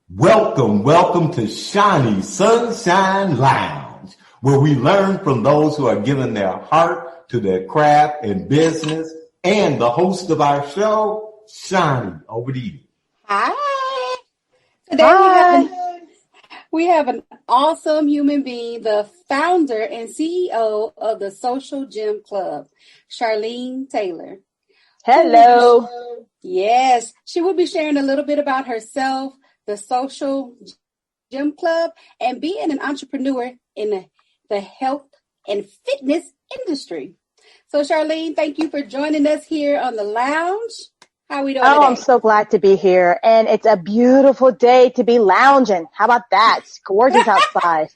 Welcome to Shanie Sunshine Lounge, where we learn from those who are giving their heart to their craft and business. And the host of our show, Shanie, over to you. Hi. Today Hi. we have an awesome human being, the founder and CEO of the Social Gym Club, Charlene Taylor. Hello. Yes, she will be sharing a little bit about herself, the Social Gym Club, and being an entrepreneur in the health and fitness industry. So, Charlene, thank you for joining us here on the lounge. How are we doing today? I'm so glad to be here. And it's a beautiful day to be lounging. How about that? It's gorgeous outside.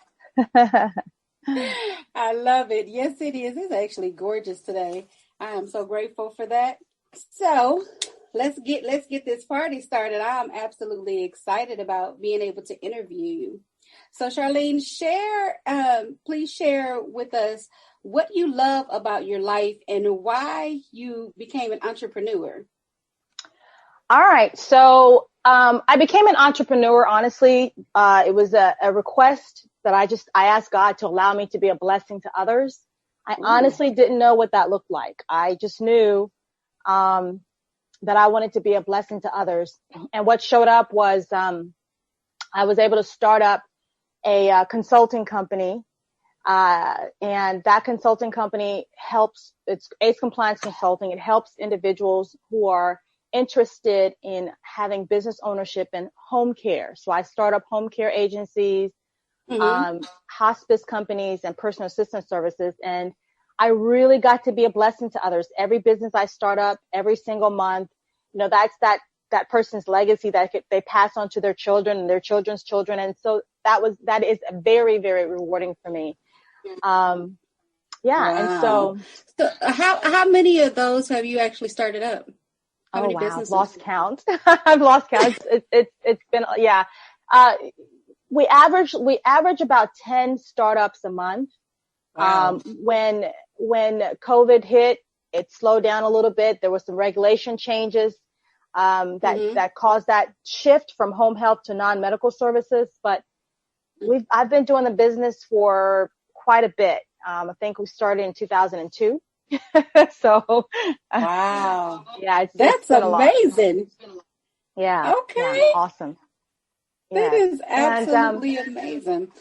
I love it. Yes, it is. It's actually gorgeous today. I am so grateful for that. So let's get this party started. I'm absolutely excited about being able to interview you. So Charlene, please share with us what you love about your life and why you became an entrepreneur. All right. So I became an entrepreneur, honestly. It was a request that I asked God to allow me to be a blessing to others. I honestly didn't know what that looked like. I just knew that I wanted to be a blessing to others. And what showed up was I was able to start up a consulting company. And that consulting company it's ACE Compliance Consulting. It helps individuals who are interested in having business ownership in home care. So I start up home care agencies, hospice companies, and personal assistance services. And I really got to be a blessing to others. Every business I start up, every single month, that's that person's legacy that they pass on to their children and their children's children. And so that is very, very rewarding for me. Wow. And so how many of those have you actually started up? How many businesses? I've lost count. I've lost count. It's been, we average about 10 startups a month. Wow. When COVID hit, it slowed down a little bit. There was some regulation changes, that caused that shift from home health to non-medical services. But I've been doing the business for quite a bit. I think we started in 2002. So, wow. That's amazing. Yeah. Okay. Yeah, awesome. That is absolutely amazing.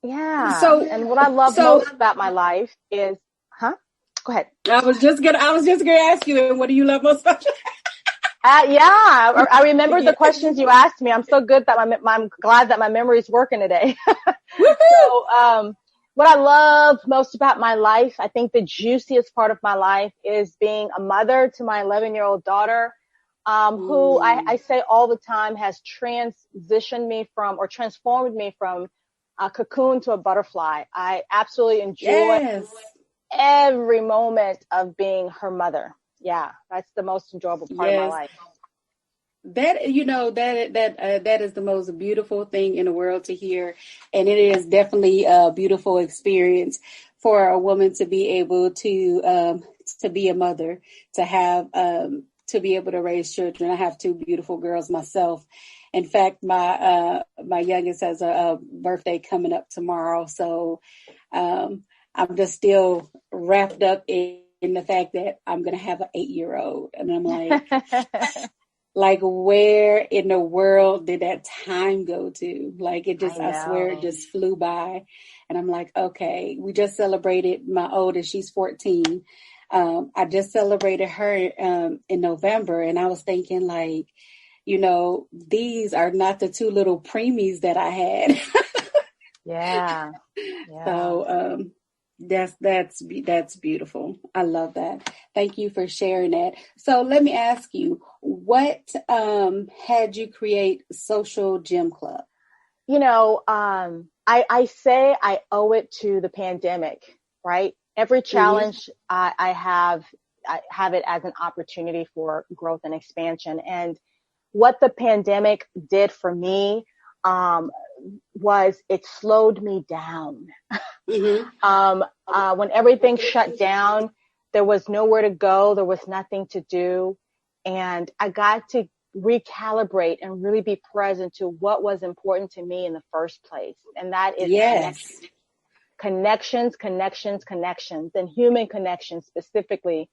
Yeah. So, and what I love most about my life is, Go ahead. I was just gonna ask you, and what do you love most about your I remember the questions you asked me. I'm so good that I'm glad that my memory is working today. So, what I love most about my life, I think the juiciest part of my life is being a mother to my 11-year-old daughter, who I say all the time has transformed me from a cocoon to a butterfly. I absolutely enjoy every moment of being her mother. Yeah, that's the most enjoyable part of my life. That that is the most beautiful thing in the world to hear, and it is definitely a beautiful experience for a woman to be able to be a mother, to have to be able to raise children. I have two beautiful girls myself. In fact, my youngest has a birthday coming up tomorrow, so I'm just still wrapped up in the fact that I'm going to have an 8-year-old, and I'm like. Like, where in the world did that time go to? Like, I swear it just flew by. And I'm like, okay, we just celebrated my oldest, she's 14. I just celebrated her in November. And I was thinking, like, these are not the two little preemies that I had. Yeah. So, that's beautiful. I love that. Thank you for sharing that. So let me ask you, what had you create Social Gym Club? I say I owe it to the pandemic, right? Every challenge I have it as an opportunity for growth and expansion. And what the pandemic did for me was it slowed me down. When everything shut down, there was nowhere to go. There was nothing to do. And I got to recalibrate and really be present to what was important to me in the first place. And that is connections, and human connections specifically,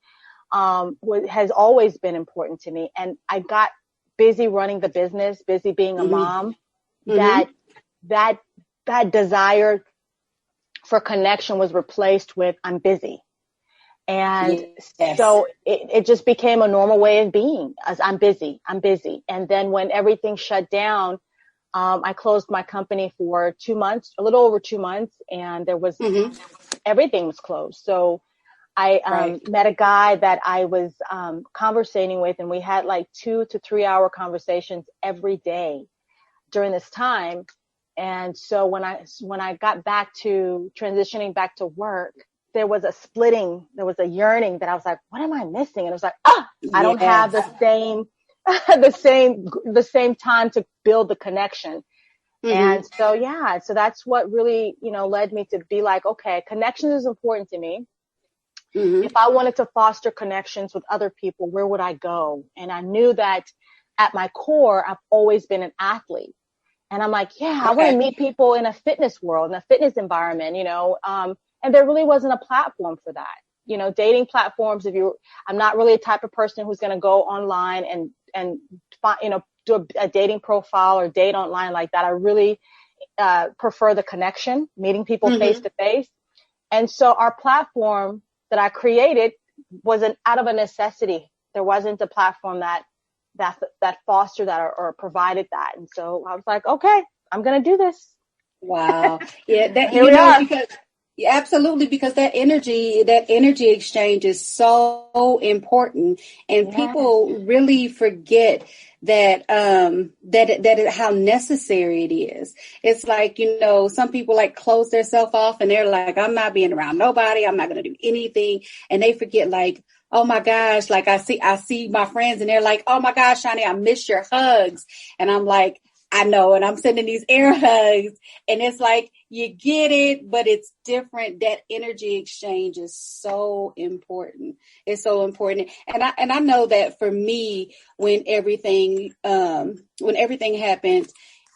has always been important to me. And I got busy running the business, busy being a mom, that desire for connection was replaced with I'm busy. And so it just became a normal way of being, as I'm busy. And then when everything shut down, I closed my company for 2 months, a little over 2 months, and there was, everything was closed. So I met a guy that I was conversating with, and we had like 2 to 3 hour conversations every day during this time. And so when I got back to transitioning back to work, there was a splitting, there was a yearning that I was like, what am I missing? And it was like, I don't have the same time to build the connection. And so, so that's what really, led me to be like, okay, connection is important to me. If I wanted to foster connections with other people, where would I go? And I knew that at my core, I've always been an athlete. And I'm like, I want to meet people in a fitness world, in a fitness environment, and there really wasn't a platform for that. Dating platforms, I'm not really a type of person who's going to go online and do a dating profile or date online like that. I really prefer the connection, meeting people face to face. And so our platform that I created wasn't out of a necessity. There wasn't a platform that fostered that or provided that. And so I was like, okay, I'm going to do this. Wow. Yeah. That, Here we are. Because, absolutely. Because that energy exchange is so important, and people really forget that how necessary it is. It's like, some people like close themselves off and they're like, I'm not being around nobody. I'm not going to do anything. And they forget, like, oh my gosh, like I see my friends and they're like, oh my gosh, Shanie, I miss your hugs. And I'm like, I know. And I'm sending these air hugs, and it's like, you get it, but it's different. That energy exchange is so important. It's so important. And I know that for me, when everything happened,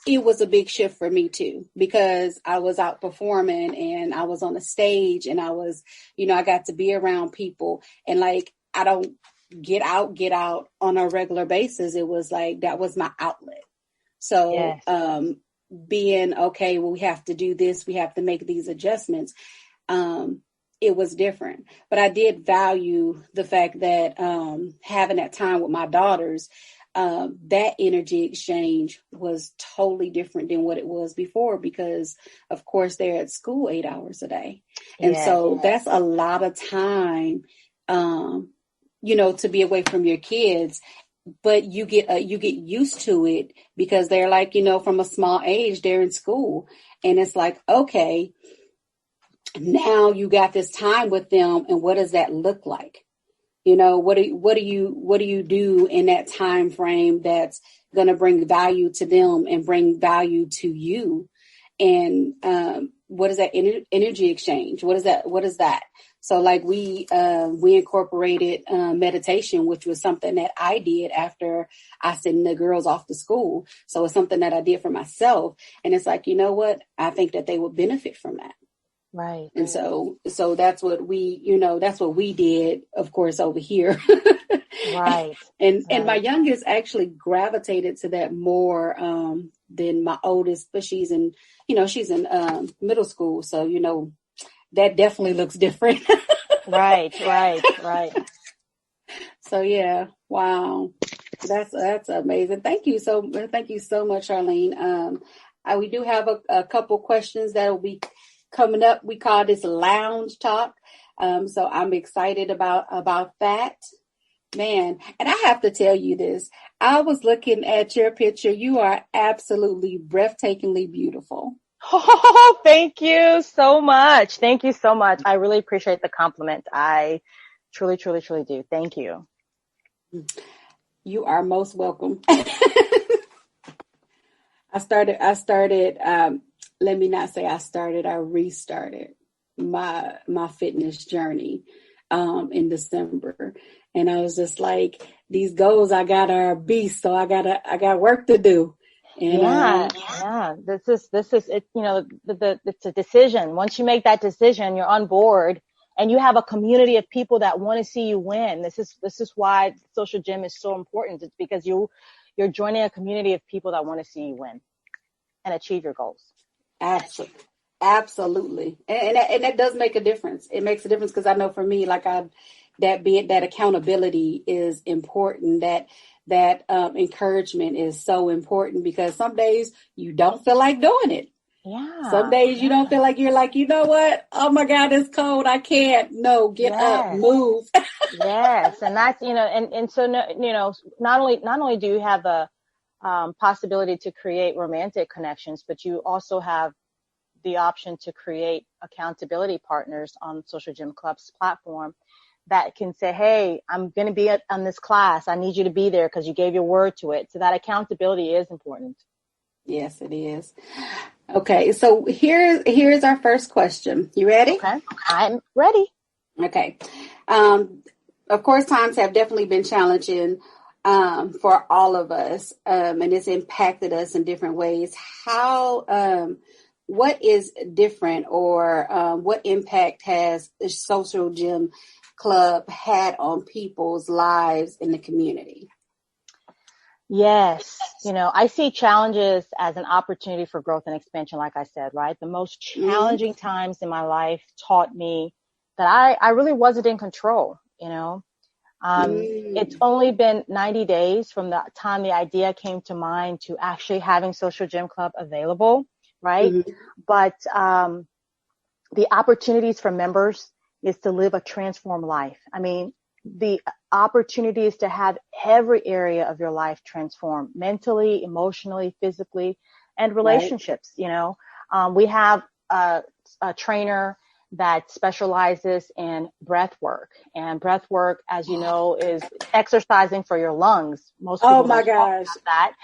it was a big shift for me too, because I was out performing and I was on a stage, and I was, I got to be around people, and like, I don't get out on a regular basis. It was like, that was my outlet. So, being, okay, well, we have to do this, we have to make these adjustments. It was different, but I did value the fact that, having that time with my daughters, that energy exchange was totally different than what it was before, because of course they're at school 8 hours a day. And so that's a lot of time, to be away from your kids. But you get used to it, because they're like, from a small age, they're in school, and it's like, okay, now you got this time with them. And what does that look like? What do you do in that time frame that's going to bring value to them and bring value to you? And, what is that energy exchange? What is that? So like we incorporated meditation, which was something that I did after I sent the girls off to school. So it's something that I did for myself. And it's like, you know what? I think that they would benefit from that. Right. And so that's what we did, of course, over here. Right. And my youngest actually gravitated to that more than my oldest, but she's in middle school. So, that definitely looks different. Right. So yeah, wow, that's amazing. Thank you so much, Charlene. We do have a couple questions that will be coming up. We call this lounge talk. So I'm excited about that, man. And I have to tell you this. I was looking at your picture. You are absolutely breathtakingly beautiful. Oh, thank you so much. Thank you so much. I really appreciate the compliment. I truly, truly, truly do. Thank you. You are most welcome. I restarted my fitness journey in December. And I was just like, these goals I got are beasts, so I got work to do. And, yeah. This is it. You know, it's a decision. Once you make that decision, you're on board, and you have a community of people that want to see you win. This is why Social Gym is so important. It's because you're joining a community of people that want to see you win and achieve your goals. Absolutely. And that does make a difference. It makes a difference because I know for me, like that accountability is important. That encouragement is so important because some days you don't feel like doing it. Yeah. Some days you don't feel like you're like, you know what? Oh my God, it's cold. I can't. No, get up, move. Yes. And that's, and so, not only do you have the possibility to create romantic connections, but you also have the option to create accountability partners on Social Gym Club's platform that can say, hey, I'm going to be on this class. I need you to be there because you gave your word to it. So that accountability is important. Yes, it is. Okay. So here's our first question. You ready? Okay. I'm ready. Okay. Of course, times have definitely been challenging for all of us, and it's impacted us in different ways. What is different, or what impact has the Social Gym Club had on people's lives in the community? Yes. I see challenges as an opportunity for growth and expansion, like I said, right? The most challenging times in my life taught me that I really wasn't in control, It's only been 90 days from the time the idea came to mind to actually having Social Gym Club available, right? But the opportunities for members is to live a transformed life. I mean, the opportunity is to have every area of your life transform mentally, emotionally, physically, and relationships. Right. We have a trainer that specializes in breath work, and breath work, as you know, is exercising for your lungs. Most people don't talk about that,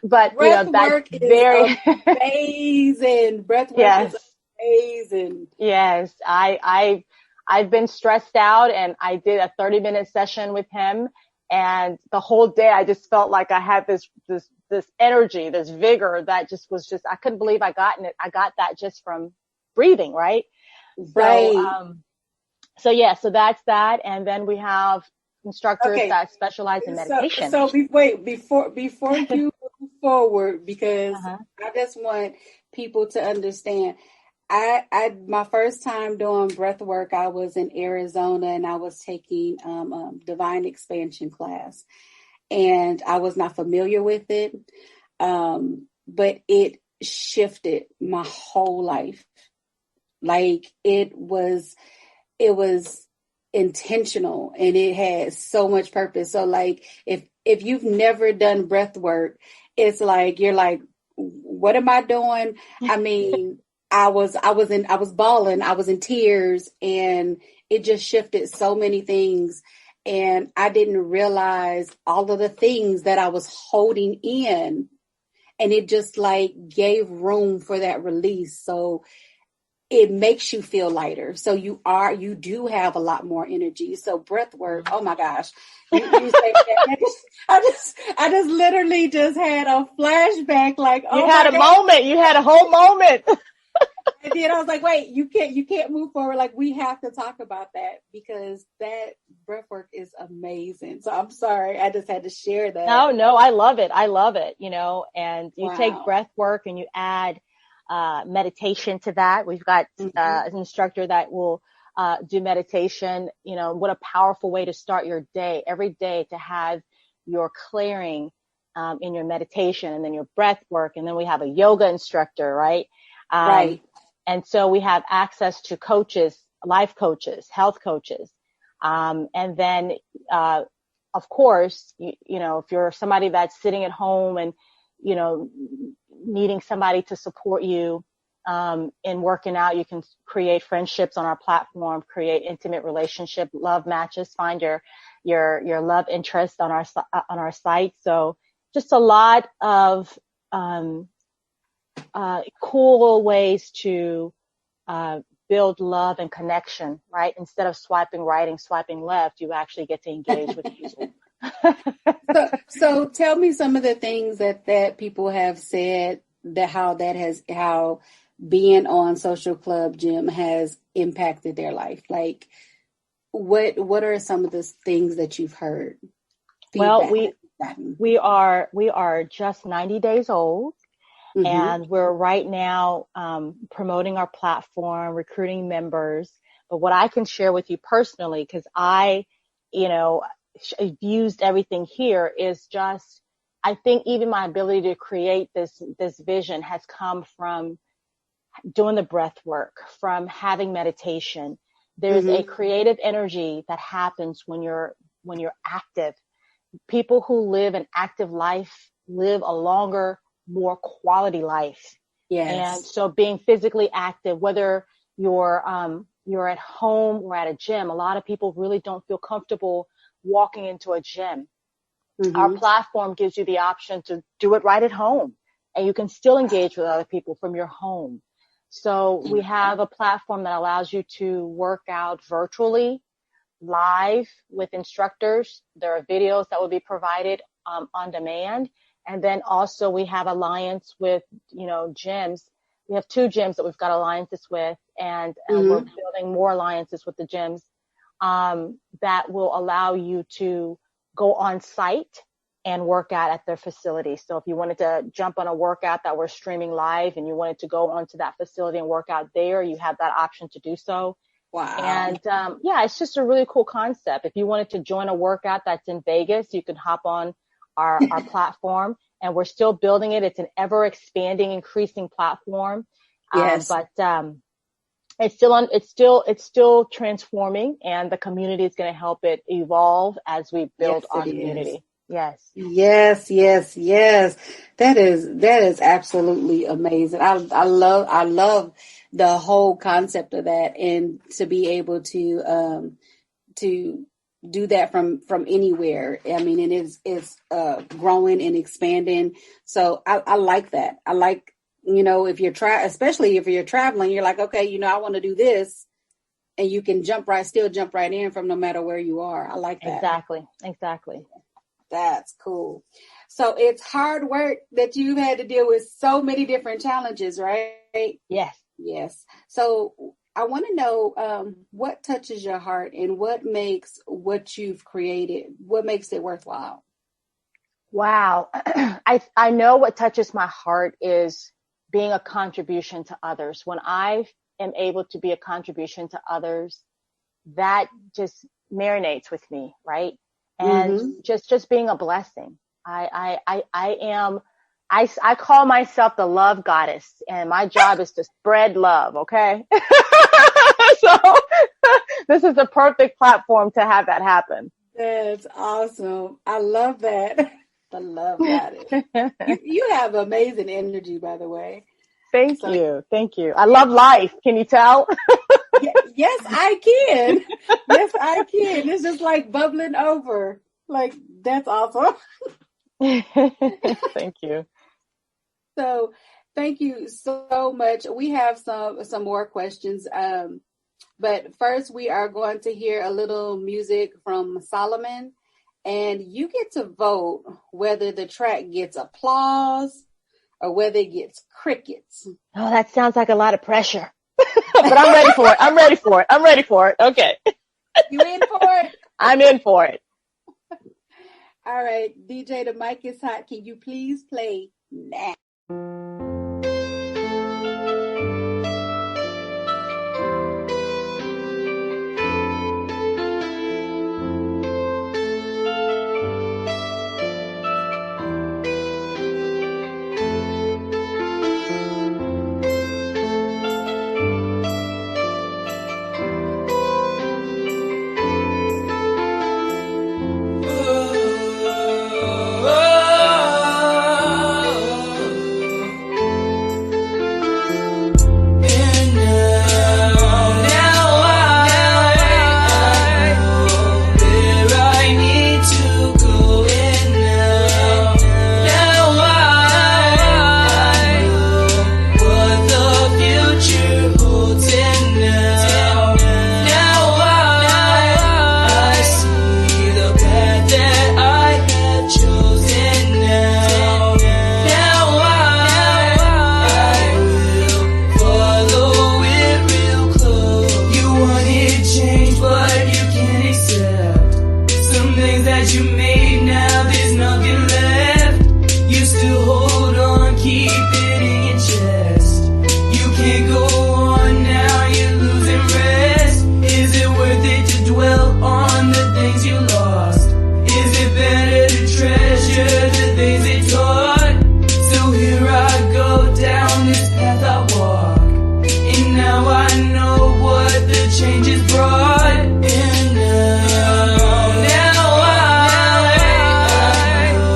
but breath that's work very is amazing. Breath work is amazing. Yes, I've been stressed out, and I did a 30-minute session with him, and the whole day I just felt like I had this energy, this vigor that was I couldn't believe I got it. I got that just from breathing, right? Right. So that's that, and then we have instructors that specialize in meditation. So before you move forward, because I just want people to understand. My first time doing breath work, I was in Arizona, and I was taking divine expansion class, and I was not familiar with it, but it shifted my whole life. Like it was intentional, and it had so much purpose. So like if you've never done breath work, it's like you're like, what am I doing? I mean, I was bawling, I was in tears, and it just shifted so many things. And I didn't realize all of the things that I was holding in, and it just like gave room for that release. So it makes you feel lighter. So you do have a lot more energy. So breath work, oh my gosh. You say that, I just literally just had a flashback, like, oh, you had a moment. You had a whole moment. And then I was like, wait, you can't move forward. Like, we have to talk about that, because that breath work is amazing. So I'm sorry, I just had to share that. No, I love it. And you take breath work and you add meditation to that. We've got an instructor that will do meditation. What a powerful way to start your day, every day, to have your clearing in your meditation, and then your breath work. And then we have a yoga instructor, right? Right. And so we have access to coaches, life coaches, health coaches. And then, of course, if you're somebody that's sitting at home and, needing somebody to support you in working out, you can create friendships on our platform, create intimate relationship, love matches, find your love interest on our site. So just a lot of cool ways to build love and connection, right? Instead of swiping right and swiping left, you actually get to engage with people. So tell me some of the things that people have said, that how being on Social Club Gym has impacted their life. Like, what are some of the things that you've heard? Well, Feedback. we are just 90 days old. Mm-hmm. And we're right now promoting our platform, recruiting members. But what I can share with you personally, because I, used everything here, is just, I think even my ability to create this vision has come from doing the breath work, from having meditation. There's a creative energy that happens when you're active. People who live an active life live a longer, more quality life. Yes. And so being physically active, whether you're at home or at a gym, a lot of people really don't feel comfortable walking into a gym. Our platform gives you the option to do it right at home, and you can still engage with other people from your home. So we have a platform that allows you to work out virtually, live with instructors. There are videos that will be provided on demand. And then also we have alliance with, gyms. We have 2 gyms that we've got alliances with, and we're building more alliances with the gyms that will allow you to go on site and work out at their facility. So if you wanted to jump on a workout that we're streaming live and you wanted to go onto that facility and work out there, you have that option to do so. Wow. And it's just a really cool concept. If you wanted to join a workout that's in Vegas, you can hop on our platform, and we're still building it. It's an ever expanding, increasing platform. Yes. But it's still transforming, and the community is going to help it evolve as we build our community. Yes. Yes. That is absolutely amazing. I love the whole concept of that, and to be able to do that from anywhere. I mean, and it's growing and expanding. So I like that. I like, especially if you're traveling, you're like, okay, I want to do this, and you can jump right in from no matter where you are. I like that. Exactly. That's cool. So it's hard work that you've had to deal with so many different challenges, right? Yes. So I want to know what touches your heart, and what makes what you've created, what makes it worthwhile? Wow. I know what touches my heart is being a contribution to others. When I am able to be a contribution to others, that just marinates with me, right? And just being a blessing. I call myself the love goddess, and my job is to spread love. Okay. So this is the perfect platform to have that happen. That's awesome. I love that. The love goddess. You have amazing energy, by the way. Thank you. I love life. Can you tell? Yes, I can. Yes, I can. It's just like bubbling over. Like, that's awesome. Thank you. So thank you so much. We have some more questions. But first we are going to hear a little music from Solomon, and you get to vote whether the track gets applause or whether it gets crickets. Oh, that sounds like a lot of pressure. But I'm ready for it. Okay. You in for it? I'm in for it. All right, DJ, the mic is hot. Can you please play now? hold on, keep it in your chest. You can't go on now, you're losing rest. Is it worth it to dwell on the things you lost? Is it better to treasure the things it taught? So here I go down this path I walk, and now I know what the changes brought. And now I know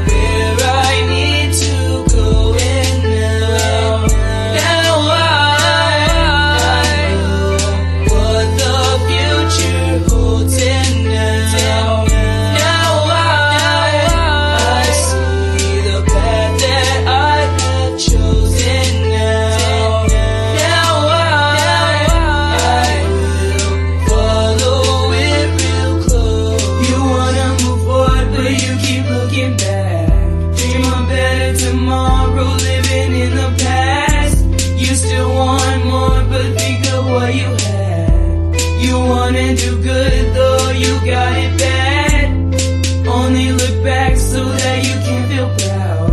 where I need to go. And now I know what the future holds. And now I see the path that I have chosen. Now I will follow it real close. You wanna move forward, but you keep looking back. Dream of better tomorrow, living in the past. You still want more, but think of what you had. You wanna do good, though you got it bad. Only look back so that you can feel proud.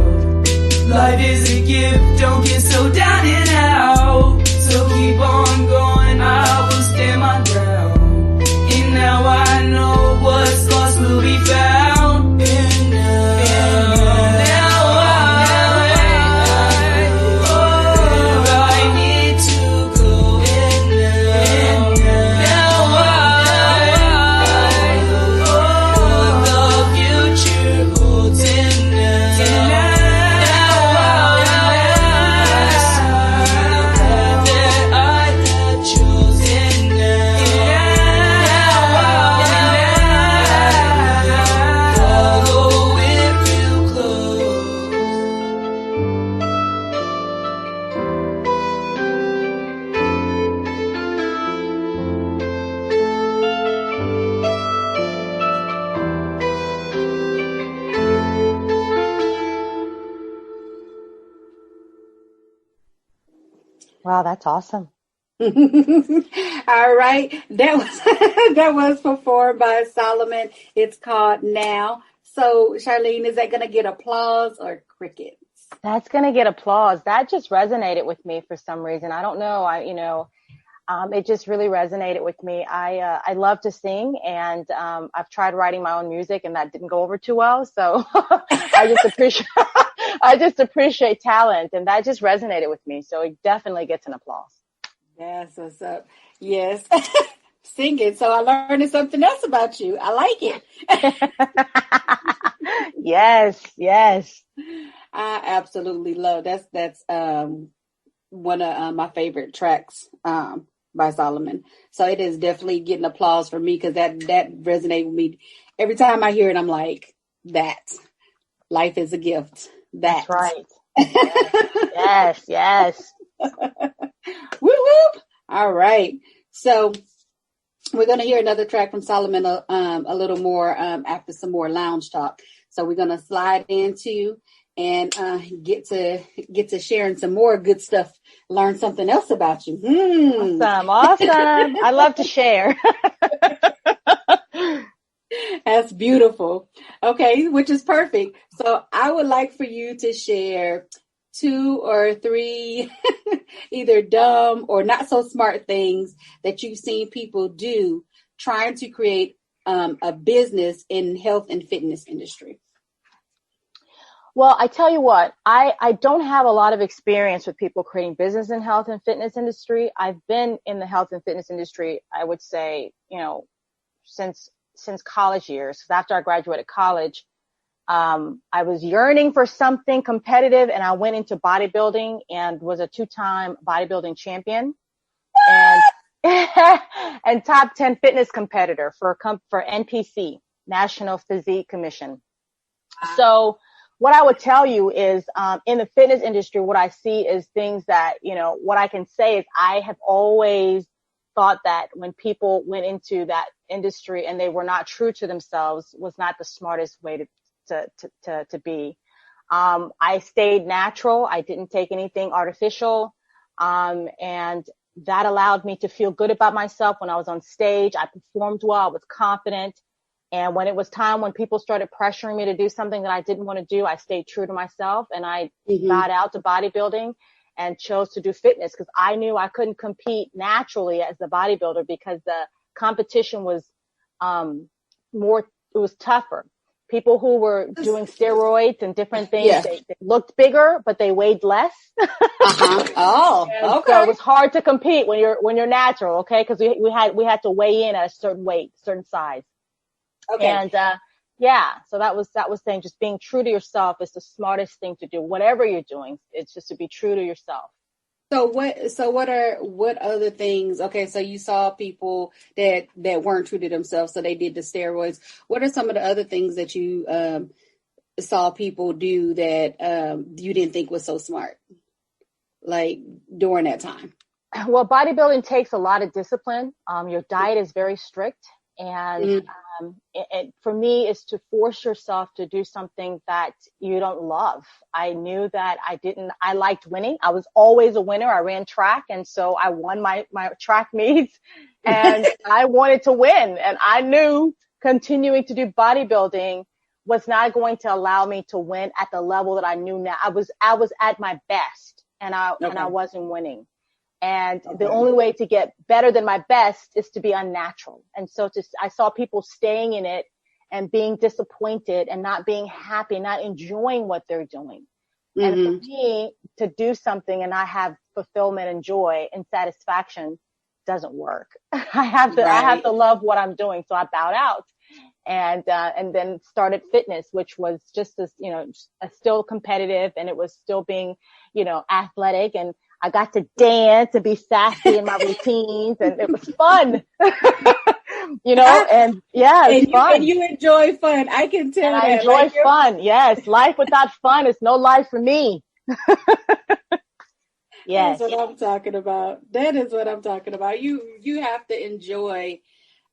Life is a gift, don't get so down and out. So keep on going, I will stand my ground. And now I know what's lost will be found. And now I know where I need to go. And now I know what the future holds. And now I see the path that I have chosen. Now I follow it real close. Wow, that's awesome. All right. That was that was performed by Solomon. It's called Now. So, Charlene, is that going to get applause or crickets? That's going to get applause. That just resonated with me for some reason. I don't know. It just really resonated with me. I love to sing, and I've tried writing my own music, and that didn't go over too well. So I just appreciate talent, and that just resonated with me. So it definitely gets an applause. That's what's up. Yes. Singing. So I learned something else about you. I like it. Yes. I absolutely love that's one of my favorite tracks by Solomon. So it is definitely getting applause for me because that resonates with me. Every time I hear it, I'm like, that life is a gift. That's right. Yes. Whoop, whoop. All right. So we're going to hear another track from Solomon a little more after some more lounge talk. So we're going to slide into and get to sharing some more good stuff. Learn something else about you. Awesome. I love to share. That's beautiful. Okay, which is perfect. So I would like for you to share 2 or 3 either dumb or not so smart things that you've seen people do trying to create a business in health and fitness industry. Well, I tell you what, I don't have a lot of experience with people creating business in health and fitness industry. I've been in the health and fitness industry, I would say, since college years. After I graduated college, I was yearning for something competitive, and I went into bodybuilding and was a 2-time bodybuilding champion and and top 10 fitness competitor for NPC, National Physique Commission. So what I would tell you is, in the fitness industry, what I see is things that, what I can say is I have always thought that when people went into that industry and they were not true to themselves was not the smartest way to be. I stayed natural. I didn't take anything artificial. And that allowed me to feel good about myself when I was on stage. I performed well. I was confident. And when it was time, when people started pressuring me to do something that I didn't want to do, I stayed true to myself, and I got out to bodybuilding and chose to do fitness because I knew I couldn't compete naturally as a bodybuilder because the competition was it was tougher. People who were doing steroids and different things, they looked bigger, but they weighed less. Oh, okay. So it was hard to compete when you're natural, okay? Because we had to weigh in at a certain weight, certain size. Okay. And so that was saying just being true to yourself is the smartest thing to do. Whatever you're doing, it's just to be true to yourself. So what other things? Okay, so you saw people that weren't true to themselves, so they did the steroids. What are some of the other things that you saw people do that you didn't think was so smart, like during that time? Well, bodybuilding takes a lot of discipline. Your diet is very strict. And for me, is to force yourself to do something that you don't love. I knew that I liked winning. I was always a winner. I ran track. And so I won my track meets and I wanted to win. And I knew continuing to do bodybuilding was not going to allow me to win at the level that I knew now. I was at my best and I wasn't winning. And the only way to get better than my best is to be unnatural. And so I saw people staying in it and being disappointed and not being happy, not enjoying what they're doing. And for me to do something and not have fulfillment and joy and satisfaction doesn't work. I have to love what I'm doing. So I bowed out and then started fitness, which was just as, still competitive, and it was still being, athletic, and I got to dance and be sassy in my routines, and it was fun, and it's fun. And you enjoy fun. I can tell. I enjoy fun. Yes. Life without fun is no life for me. Yes. That's what I'm talking about. That is what I'm talking about. You have to enjoy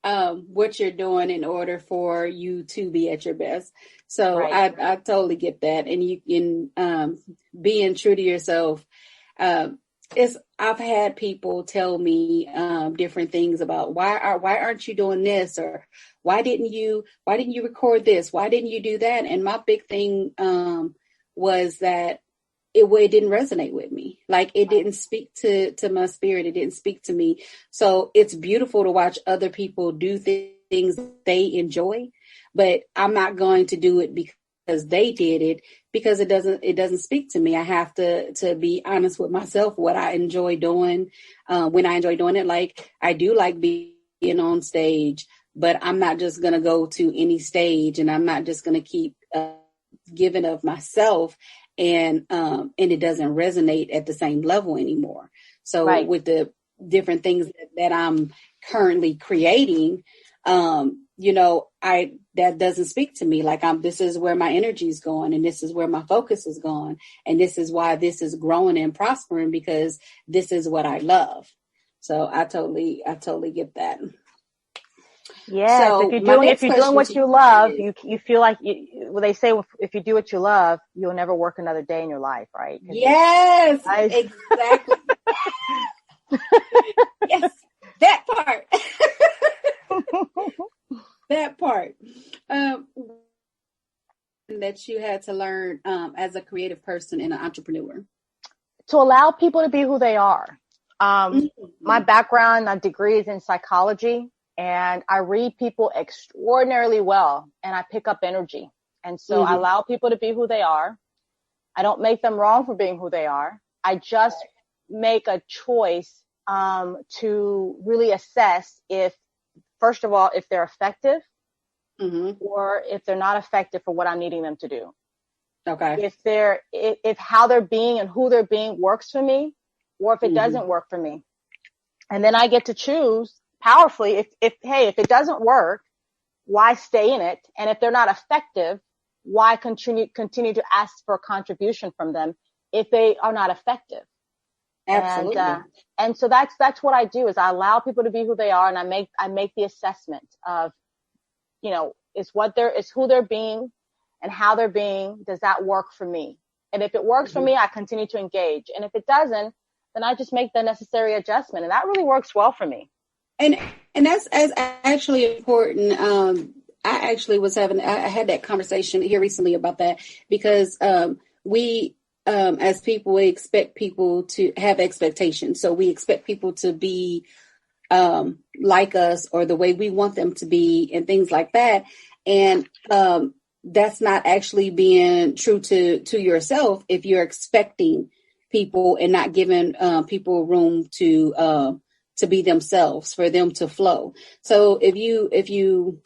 what you're doing in order for you to be at your best. So I totally get that. And you can being true to yourself. I've had people tell me different things about why aren't you doing this, or why didn't you record this? Why didn't you do that? And my big thing was that it didn't resonate with me. Like, it didn't speak to my spirit. It didn't speak to me. So it's beautiful to watch other people do things they enjoy, but I'm not going to do it because they did it, because it doesn't speak to me. I have to be honest with myself, what I enjoy doing, when I enjoy doing it. Like, I do like being on stage, but I'm not just going to go to any stage, and I'm not just going to keep giving of myself, and it doesn't resonate at the same level anymore. So with the different things that I'm currently creating, that doesn't speak to me. Like, this is where my energy is going, and this is where my focus is going. And this is why this is growing and prospering, because this is what I love. So I totally get that. Yeah. So if you're doing what you love, you feel like they say, if you do what you love, you'll never work another day in your life. Right. Yes, exactly. Yes. That part. That part. That you had to learn as a creative person and an entrepreneur. To allow people to be who they are. My background, my degree is in psychology, and I read people extraordinarily well, and I pick up energy. And so I allow people to be who they are. I don't make them wrong for being who they are. I just make a choice to really assess first of all, if they're effective, or if they're not effective for what I'm needing them to do. Okay. If how they're being and who they're being works for me, or if it doesn't work for me. And then I get to choose powerfully if it doesn't work, why stay in it? And if they're not effective, why continue to ask for a contribution from them if they are not effective? Absolutely. And so that's what I do, is I allow people to be who they are, and I make the assessment of, is who they're being and how they're being. Does that work for me? And if it works for me, I continue to engage. And if it doesn't, then I just make the necessary adjustment. And that really works well for me. And that's actually important. I actually I had that conversation here recently about that because we, as people, we expect people to have expectations. So we expect people to be like us or the way we want them to be and things like that. And that's not actually being true to yourself if you're expecting people and not giving people room to be themselves, for them to flow. So if you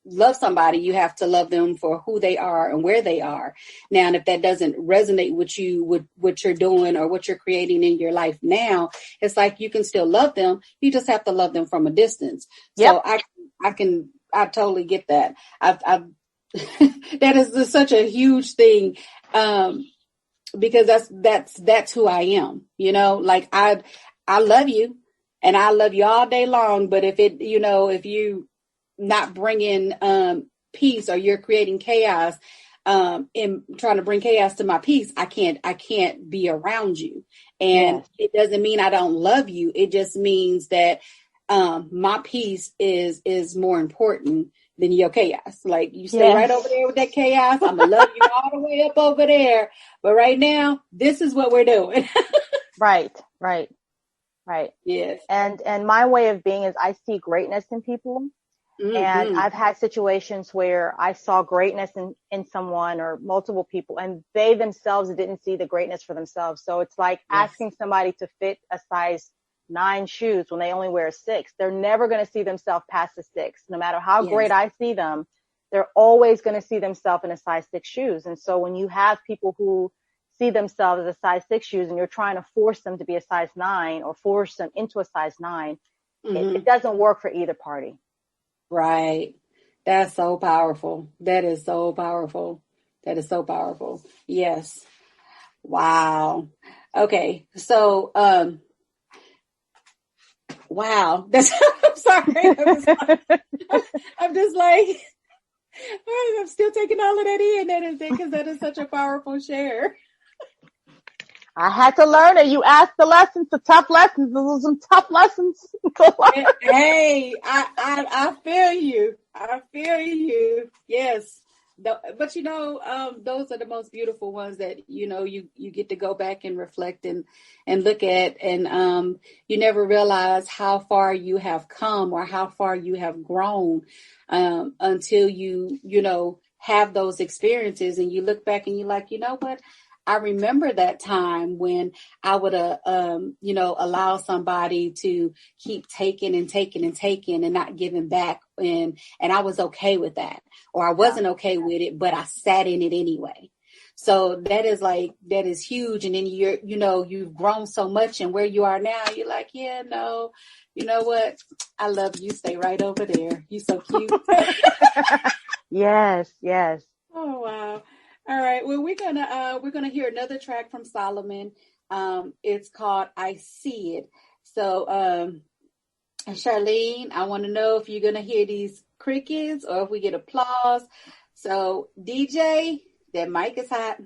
love somebody, you have to love them for who they are and where they are. Now, and if that doesn't resonate with you, with what you're doing or what you're creating in your life now, it's like you can still love them. You just have to love them from a distance. Yep. So I totally get that. That is such a huge thing. Because that's who I am, like I love you and I love you all day long. But if you not bringing peace, or you're creating chaos, and trying to bring chaos to my peace, I can't be around you. And Yes. It doesn't mean I don't love you. It just means that my peace is more important than your chaos. Like, you stay right over there with that chaos. I'm gonna love you all the way up over there. But right now, this is what we're doing. Right. Yes. And my way of being is I see greatness in people. Mm-hmm. And I've had situations where I saw greatness in someone or multiple people, and they themselves didn't see the greatness for themselves. So it's like asking somebody to fit a size 9 shoes when they only wear a 6. They're never going to see themselves past the 6. No matter how great I see them, they're always going to see themselves in a size 6 shoes. And so when you have people who see themselves as a size 6 shoes and you're trying to force them to be a size 9 or force them into a size 9, it doesn't work for either party. Right. That's so powerful. That is so powerful. Yes. Wow. Okay. So, wow. That's, I'm sorry. I'm just like, I'm still taking all of that in, because that is such a powerful share. I had to learn it. You asked the lessons, the tough lessons. Those are some tough lessons to learn. Hey, I feel you. I feel you. Yes. But those are the most beautiful ones that, you get to go back and reflect and look at. And you never realize how far you have come or how far you have grown until you have those experiences and you look back and you're like, you know what? I remember that time when I would, allow somebody to keep taking and taking and taking and not giving back. And I was okay with that, or I wasn't okay with it, but I sat in it anyway. So that is huge. And then you've grown so much, and where you are now, you're like, yeah, no, you know what? I love you. Stay right over there. You so cute. Yes. Oh, wow. All right. Well, we're gonna hear another track from Solomon. It's called "I See It." So, Charlene, I want to know if you're gonna hear these crickets or if we get applause. So, DJ, that mic is hot.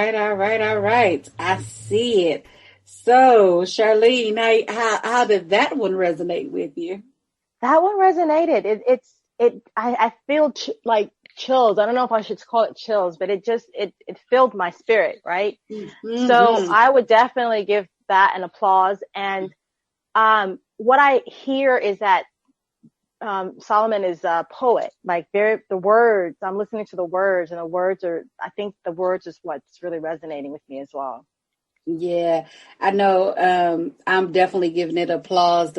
right, all right, all right. I see it. So, Charlene, how did that one resonate with you? That one resonated. I feel like chills. I don't know if I should call it chills, but it filled my spirit, right? Mm-hmm. So I would definitely give that an applause. And what I hear is that Solomon is a poet. Like the words, I'm listening to the words, and I think the words is what's really resonating with me as well. Yeah, I know. I'm definitely giving it applause.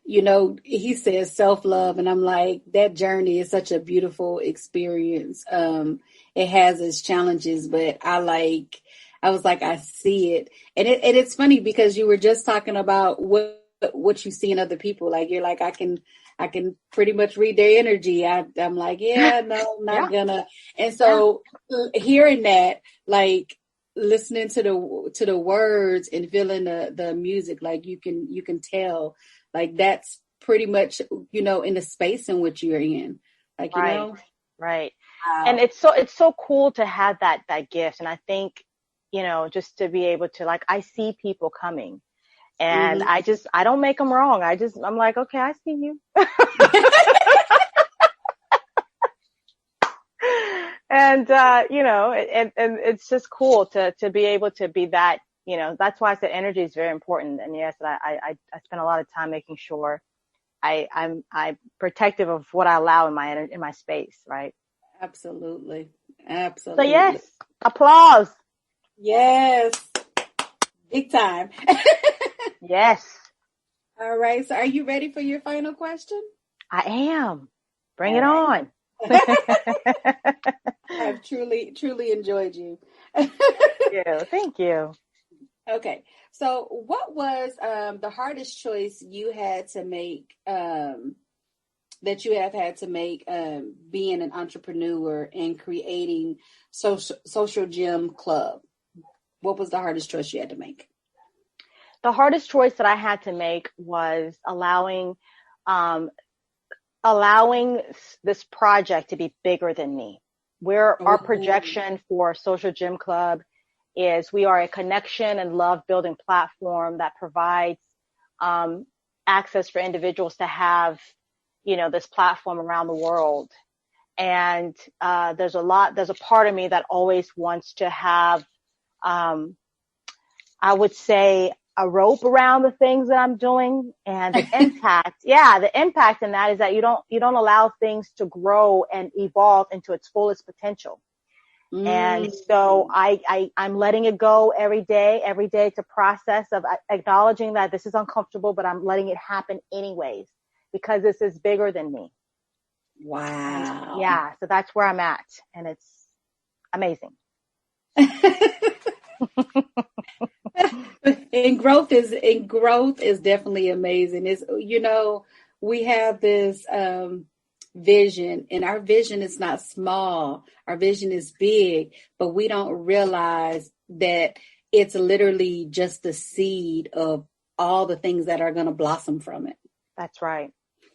He says self-love, and I'm like, that journey is such a beautiful experience. It has its challenges, but I was like, I see it. And it's funny because you were just talking about what you see in other people. Like, you're like, I can pretty much read their energy. I'm like, yeah, no, I'm not gonna. And so hearing that, like, listening to the words and feeling the music, like you can tell, like, that's pretty much, in the space in which you're in, like, right. Wow. And it's so cool to have that gift. And I think, just to be able to, like, I see people coming, and Mm-hmm. I don't make them wrong. I'm like, okay, I see you. And, and it's just cool to be able to be that, that's why I said energy is very important. And yes, I spend a lot of time making sure I'm protective of what I allow in my space. Right. Absolutely. So yes, applause. Yes. Big time. Yes. All right. So are you ready for your final question? I am. Bring it right. on. I've truly enjoyed you. Thank you. Okay. So what was the hardest choice you had to make, that you have had to make, being an entrepreneur and creating social gym club? What was the hardest choice you had to make? The hardest choice that I had to make was allowing this project to be bigger than me. Our projection for Social Gym Club is we are a connection and love building platform that provides access for individuals to have, this platform around the world. And there's a part of me that always wants to have, I would say, a rope around the things that I'm doing, and the impact. the impact in that is that you don't allow things to grow and evolve into its fullest potential. And so I'm letting it go every day. It's a process of acknowledging that this is uncomfortable, but I'm letting it happen anyways, because this is bigger than me. Wow. And so that's where I'm at, and it's amazing. And growth is definitely amazing. It's, we have this vision, and our vision is not small. Our vision is big, but we don't realize that it's literally just the seed of all the things that are going to blossom from it. That's right.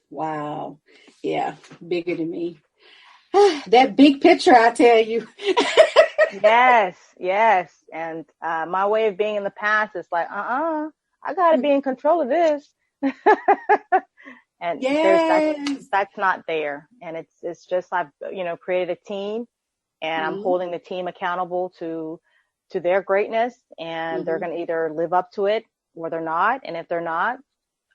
Wow. Yeah. Bigger than me. That big picture, I tell you. Yes. And my way of being in the past is like, I got to be in control of this. And that's not there. And it's just, I've, created a team, and I'm holding the team accountable to their greatness, and they're going to either live up to it or they're not. And if they're not,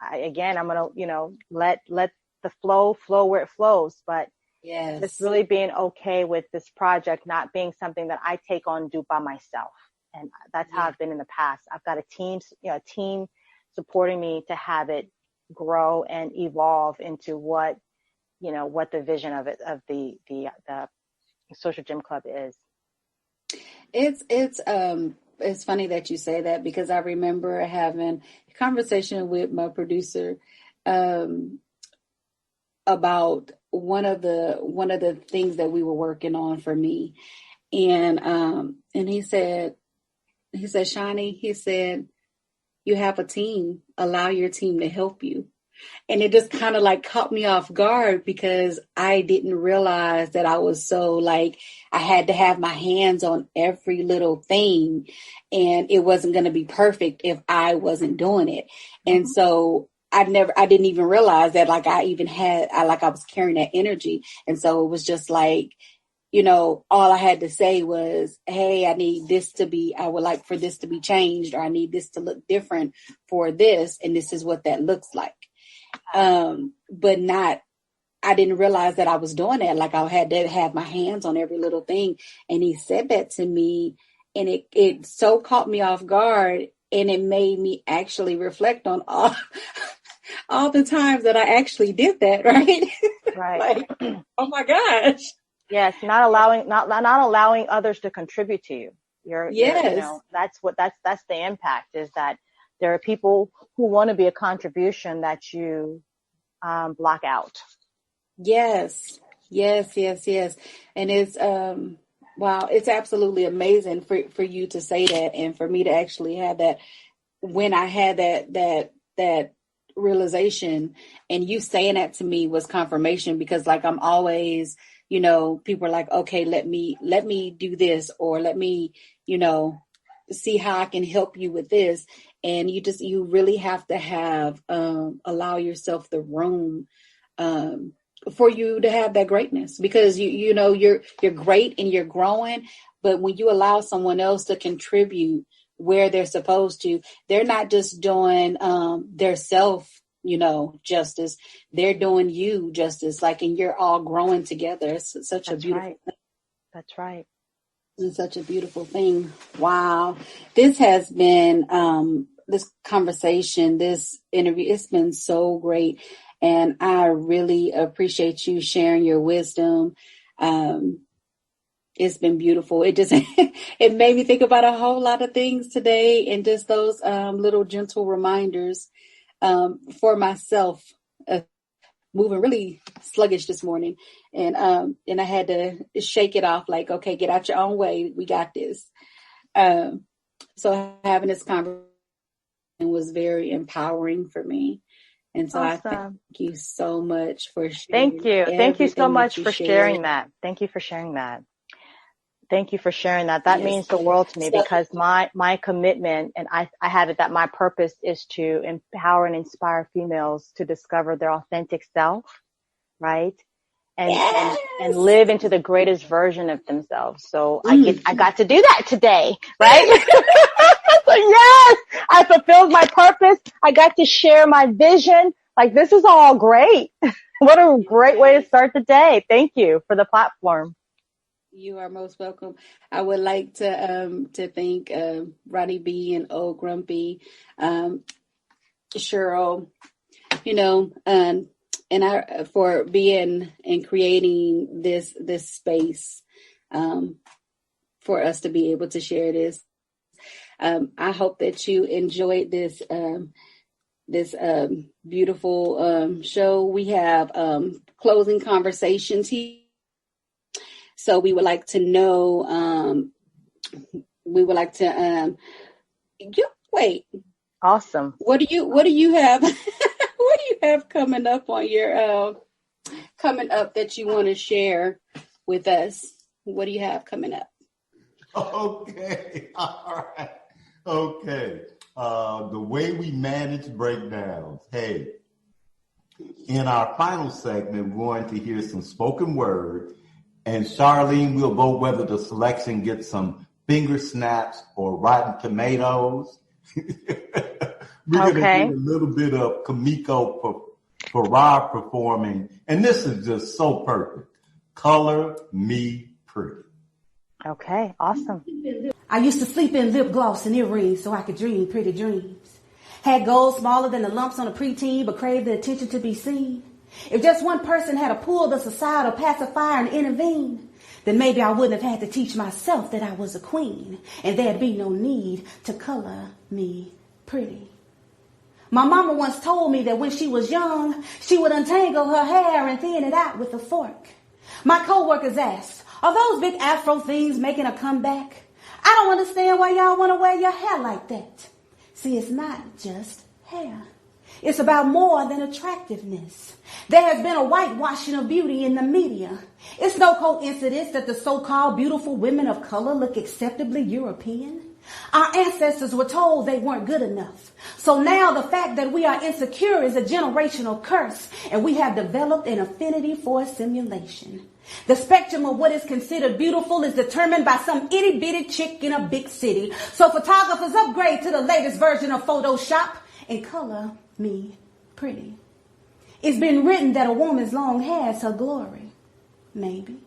I'm going to, let the flow where it flows. But just really being okay with this project not being something that I take on and do by myself. And that's how I've been in the past. I've got a team supporting me to have it grow and evolve into what the vision of the Social Gym Club is. It's funny that you say that, because I remember having a conversation with my producer about one of the things that we were working on for me, and he said, Shanie, he said, you have a team, allow your team to help you. And it just kind of like caught me off guard because I didn't realize that I was so like, I had to have my hands on every little thing, and it wasn't going to be perfect if I wasn't doing it. And so I didn't even realize that like I was carrying that energy. And so it was just like, all I had to say was, hey, I would like for this to be changed, or I need this to look different for this. And this is what that looks like. I didn't realize that I was doing that. Like I had to have my hands on every little thing. And he said that to me, and it so caught me off guard, and it made me actually reflect on all the times that I actually did that. Right. Right. Like, oh my gosh. Yes. Not allowing others to contribute to you. That's the impact, is that there are people who want to be a contribution that you block out. Yes. And it's, wow, it's absolutely amazing for you to say that, and for me to actually have that. When I had that realization, and you saying that to me was confirmation, because like I'm always, people are like, okay, let me do this, or let me, see how I can help you with this. And you really have to have, allow yourself the room, for you to have that greatness, because you're great and you're growing. But when you allow someone else to contribute where they're supposed to, they're not just doing, their self, justice, they're doing you justice, and you're all growing together. It's such a beautiful thing. That's right. It's such a beautiful thing. Wow. This has been, this conversation, this interview, it's been so great. And I really appreciate you sharing your wisdom. It's been beautiful. It just, it made me think about a whole lot of things today, and just those, little gentle reminders, for myself, moving really sluggish this morning. And I had to shake it off, like, okay, get out your own way. We got this. So having this conversation was very empowering for me. And so awesome. I thank you so much for sharing. Thank you. Thank you so much for sharing that. Thank you for sharing that. Thank you for sharing that. That means the world to me, because my commitment, and I have it, that my purpose is to empower and inspire females to discover their authentic self, right? And live into the greatest version of themselves. So I got to do that today, right? So yes, I fulfilled my purpose. I got to share my vision. Like, this is all great. What a great way to start the day. Thank you for the platform. You are most welcome. I would like to thank Ronnie B and Old Grumpy, Cheryl, and I for being and creating this space for us to be able to share this. I hope that you enjoyed this beautiful show. We have closing conversations here. So we would like to know, wait. Awesome. What do you have? What do you have coming up on your, coming up that you want to share with us? What do you have coming up? Okay. All right. Okay. The way we manage breakdowns. Hey, in our final segment, we're going to hear some spoken word. And Charlene will vote whether the selection gets some finger snaps or rotten tomatoes. We're going to get a little bit of Kamiko Farrar performing. And this is just so perfect. Color Me Pretty. Okay, awesome. I used to sleep in lip gloss and earrings so I could dream pretty dreams. Had goals smaller than the lumps on a preteen, but craved the attention to be seen. If just one person had to pull the societal pacifier and intervene, then maybe I wouldn't have had to teach myself that I was a queen, and there'd be no need to color me pretty. My mama once told me that when she was young, she would untangle her hair and thin it out with a fork. My coworkers asked, are those big afro things making a comeback? I don't understand why y'all want to wear your hair like that. See, it's not just hair. It's about more than attractiveness. There has been a whitewashing of beauty in the media. It's no coincidence that the so-called beautiful women of color look acceptably European. Our ancestors were told they weren't good enough. So now the fact that we are insecure is a generational curse, and we have developed an affinity for simulation. The spectrum of what is considered beautiful is determined by some itty-bitty chick in a big city. So photographers upgrade to the latest version of Photoshop and color me pretty. It's been written that a woman's long hair is her glory. Maybe.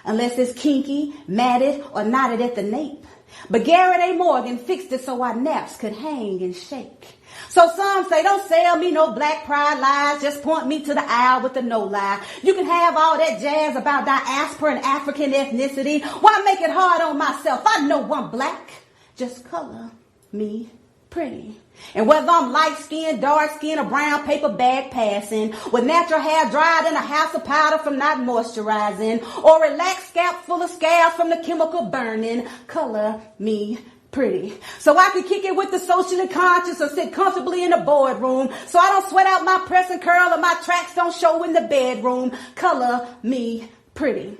Unless it's kinky, matted, or knotted at the nape. But Garrett A. Morgan fixed it so our naps could hang and shake. So some say, don't sell me no black pride lies, just point me to the aisle with the no lie. You can have all that jazz about diaspora and African ethnicity. Why make it hard on myself? I know I'm black. Just color me pretty. And whether I'm light-skinned, dark-skinned, or brown paper bag passing, with natural hair dried in a house of powder from not moisturizing, or relaxed scalp full of scars from the chemical burning, color me pretty. So I can kick it with the socially conscious or sit comfortably in the boardroom, so I don't sweat out my press and curl or my tracks don't show in the bedroom. Color me pretty.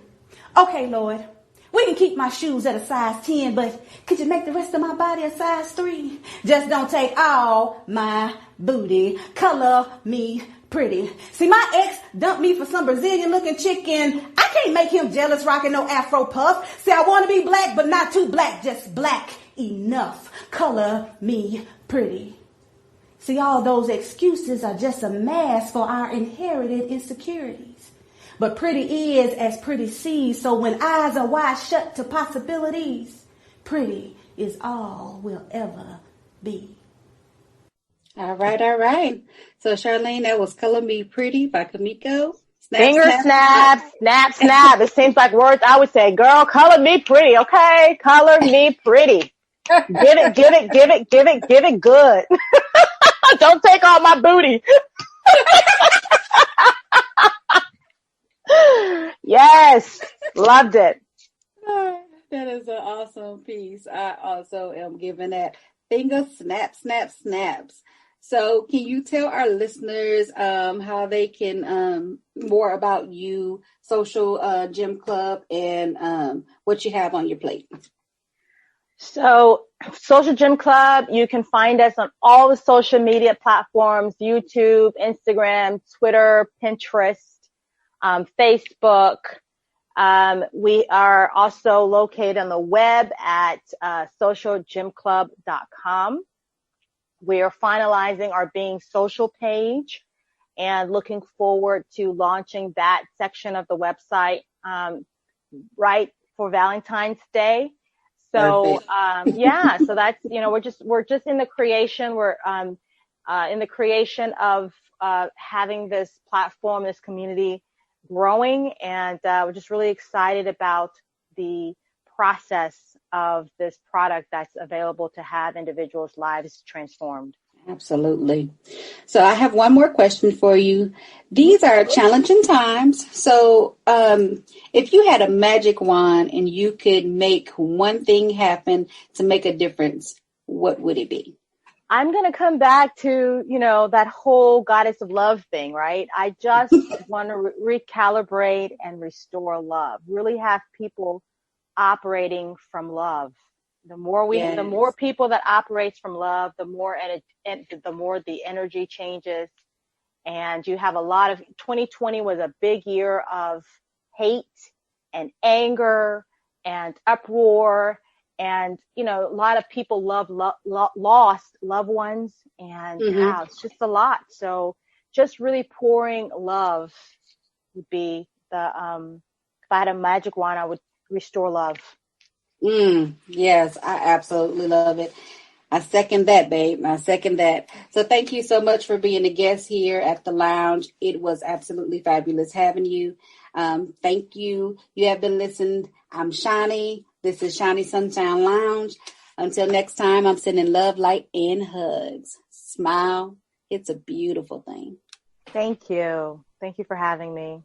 Okay, Lord. We can keep my shoes at a size 10, but could you make the rest of my body a size 3? Just don't take all my booty. Color me pretty. See, my ex dumped me for some Brazilian looking chicken. I can't make him jealous rocking no Afro puff. See, I want to be black, but not too black, just black enough. Color me pretty. See, all those excuses are just a mask for our inherited insecurities. But pretty is as pretty sees, so when eyes are wide shut to possibilities, pretty is all we'll ever be. All right, all right. So, Charlene, that was Color Me Pretty by Kamiko. Snap, Finger snap, snap, snap, snap. It seems like words I would say, girl, color me pretty, okay? Color me pretty. Give it good. Don't take all my booty. Yes, loved it. That is an awesome piece. I also am giving that finger snap, snap, snaps. So can you tell our listeners how they can more about you, Social Gym Club, and what you have on your plate? So Social Gym Club, you can find us on all the social media platforms, YouTube, Instagram, Twitter, Pinterest, Facebook. We are also located on the web at socialgymclub.com. We are finalizing our Being Social page and looking forward to launching that section of the website right for Valentine's Day. So yeah, so that's, we're just in the creation. We're in the creation of having this platform, this community growing, and we're just really excited about the process of this product that's available to have individuals' lives transformed. Absolutely. So I have one more question for you. These are challenging times. So if you had a magic wand and you could make one thing happen to make a difference, what would it be? I'm going to come back to, that whole goddess of love thing, right? I just want to recalibrate and restore love, really have people operating from love. The more people that operates from love, the more the energy changes. And you have 2020 was a big year of hate and anger and uproar. And, a lot of people lost loved ones, and it's just a lot. So just really pouring love would be if I had a magic wand, I would restore love. Yes, I absolutely love it. I second that, babe. I second that. So thank you so much for being a guest here at the lounge. It was absolutely fabulous having you. Thank you. You have been listening. I'm Shanie. This is Shanie Sunshine Lounge. Until next time, I'm sending love, light, and hugs. Smile. It's a beautiful thing. Thank you. Thank you for having me.